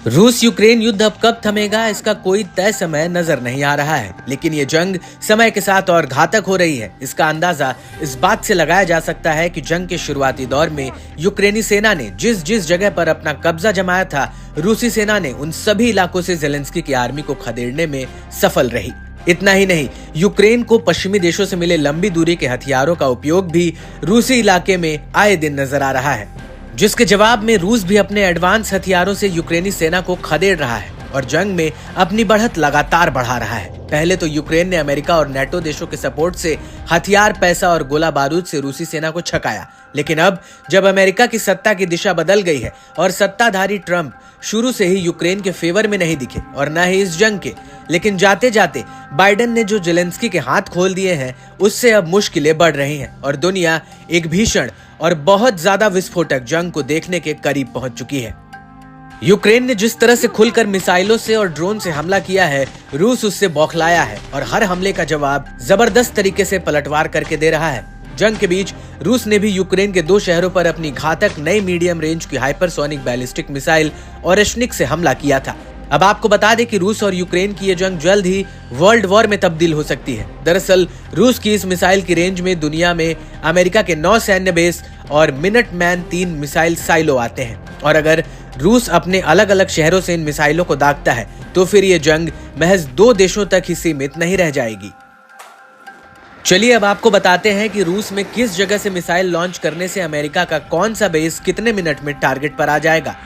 रूस यूक्रेन युद्ध अब कब थमेगा, इसका कोई तय समय नजर नहीं आ रहा है, लेकिन ये जंग समय के साथ और घातक हो रही है। इसका अंदाजा इस बात से लगाया जा सकता है कि जंग के शुरुआती दौर में यूक्रेनी सेना ने जिस जिस जगह पर अपना कब्जा जमाया था, रूसी सेना ने उन सभी इलाकों से जेलेंस्की की आर्मी को खदेड़ने में सफल रही। इतना ही नहीं, यूक्रेन को पश्चिमी देशों से मिले लंबी दूरी के हथियारों का उपयोग भी रूसी इलाके में आए दिन नजर आ रहा है, जिसके जवाब में रूस भी अपने एडवांस हथियारों से यूक्रेनी सेना को खदेड़ रहा है और जंग में अपनी बढ़त लगातार बढ़ा रहा है। पहले तो यूक्रेन ने अमेरिका और नेटो देशों के सपोर्ट से हथियार, पैसा और गोला बारूद से रूसी सेना को छकाया, लेकिन अब जब अमेरिका की सत्ता की दिशा बदल गई है और सत्ताधारी ट्रंप शुरू से ही यूक्रेन के फेवर में नहीं दिखे और न ही इस जंग के, लेकिन जाते जाते बाइडेन ने जो जेलेंस्की के हाथ खोल दिए हैं, उससे अब मुश्किलें बढ़ रही हैं और दुनिया एक भीषण और बहुत ज्यादा विस्फोटक जंग को देखने के करीब पहुंच चुकी है। यूक्रेन ने जिस तरह से खुलकर मिसाइलों से और ड्रोन से हमला किया है, रूस उससे बौखलाया है और हर हमले का जवाब जबरदस्त तरीके से पलटवार करके दे रहा है। जंग के बीच रूस ने भी यूक्रेन के 2 शहरों पर अपनी घातक नई मीडियम रेंज की हाइपरसोनिक बैलिस्टिक मिसाइल ओरेश्निक से हमला किया था। अब आपको बता दें कि रूस और यूक्रेन की ये जंग जल्द ही वर्ल्ड वॉर में तब्दील हो सकती है। दरअसल रूस की इस मिसाइल की रेंज में दुनिया में अमेरिका के 9 सैन्य बेस और मिनटमैन 3 मिसाइल साइलो आते हैं, और अगर रूस अपने अलग अलग शहरों से इन मिसाइलों को दागता है तो फिर ये जंग महज 2 देशों तक ही सीमित नहीं रह जाएगी। चलिए अब आपको बताते हैं कि रूस में किस जगह से मिसाइल लॉन्च करने से अमेरिका का कौन सा बेस कितने मिनट में टारगेट पर आ जाएगा।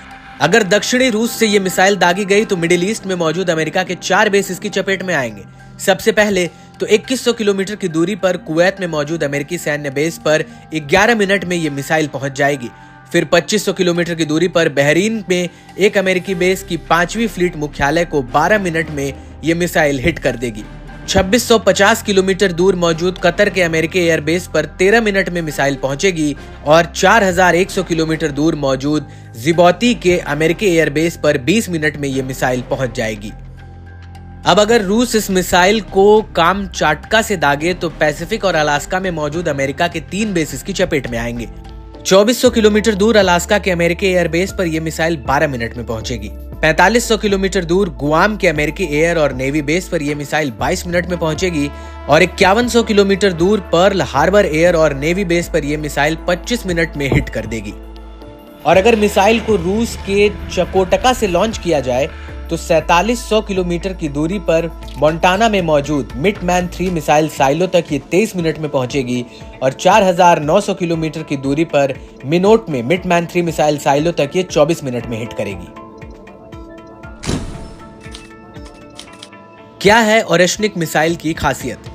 अगर दक्षिणी रूस से ये मिसाइल दागी गई तो मिडिल ईस्ट में मौजूद अमेरिका के 4 बेस इसकी चपेट में आएंगे। सबसे पहले तो 2100 किलोमीटर की दूरी पर कुवैत में मौजूद अमेरिकी सैन्य बेस पर 11 मिनट में ये मिसाइल पहुंच जाएगी। फिर 2500 किलोमीटर की दूरी पर बहरीन में एक अमेरिकी बेस की 5वीं फ्लीट मुख्यालय को 12 मिनट में ये मिसाइल हिट कर देगी। 2650 किलोमीटर दूर मौजूद कतर के अमेरिकी एयरबेस पर 13 मिनट में मिसाइल पहुंचेगी और 4100 किलोमीटर दूर मौजूद जिबौती के अमेरिकी एयरबेस पर 20 मिनट में यह मिसाइल पहुंच जाएगी। अब अगर रूस इस मिसाइल को काम चाटका से दागे तो पैसिफिक और अलास्का में मौजूद अमेरिका के 3 बेस इसकी चपेट में आएंगे। 2400 किलोमीटर दूर अलास्का के अमेरिकी एयरबेस पर यह मिसाइल 12 मिनट में पहुंचेगी। 4500 किलोमीटर दूर गुआम के अमेरिकी एयर और नेवी बेस पर यह मिसाइल 22 मिनट में पहुंचेगी और 5100 किलोमीटर दूर पर्ल हार्बर एयर और नेवी बेस पर यह मिसाइल 25 मिनट में हिट कर देगी। और अगर मिसाइल को रूस के चकोटका से लॉन्च किया जाए तो 4700 किलोमीटर की दूरी पर मोंटाना में मौजूद मिटमैन 3 मिसाइल साइलो तक ये 23 मिनट में पहुंचेगी और 4900 किलोमीटर की दूरी पर मिनोट में मिटमैन 3 मिसाइल साइलो तक ये 24 मिनट में हिट करेगी। क्या है ओरेश्निक मिसाइल की खासियत?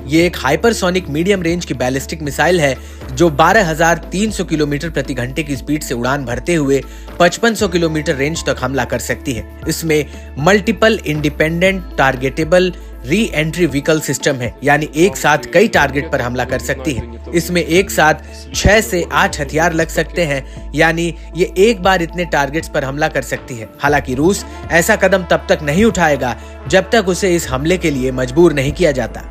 ये एक हाइपरसोनिक मीडियम रेंज की बैलिस्टिक मिसाइल है जो 12,300 किलोमीटर प्रति घंटे की स्पीड से उड़ान भरते हुए 5500 किलोमीटर रेंज तक हमला कर सकती है। इसमें multiple independent targetable re entry vehicle system है, यानी एक साथ कई टारगेट पर हमला कर सकती है। इसमें एक साथ 6 से 8 हथियार लग सकते हैं, यानी ये एक बार इतने टारगेट्स पर हमला कर सकती है। हालांकि रूस ऐसा कदम तब तक नहीं उठाएगा जब तक उसे इस हमले के लिए मजबूर नहीं किया जाता।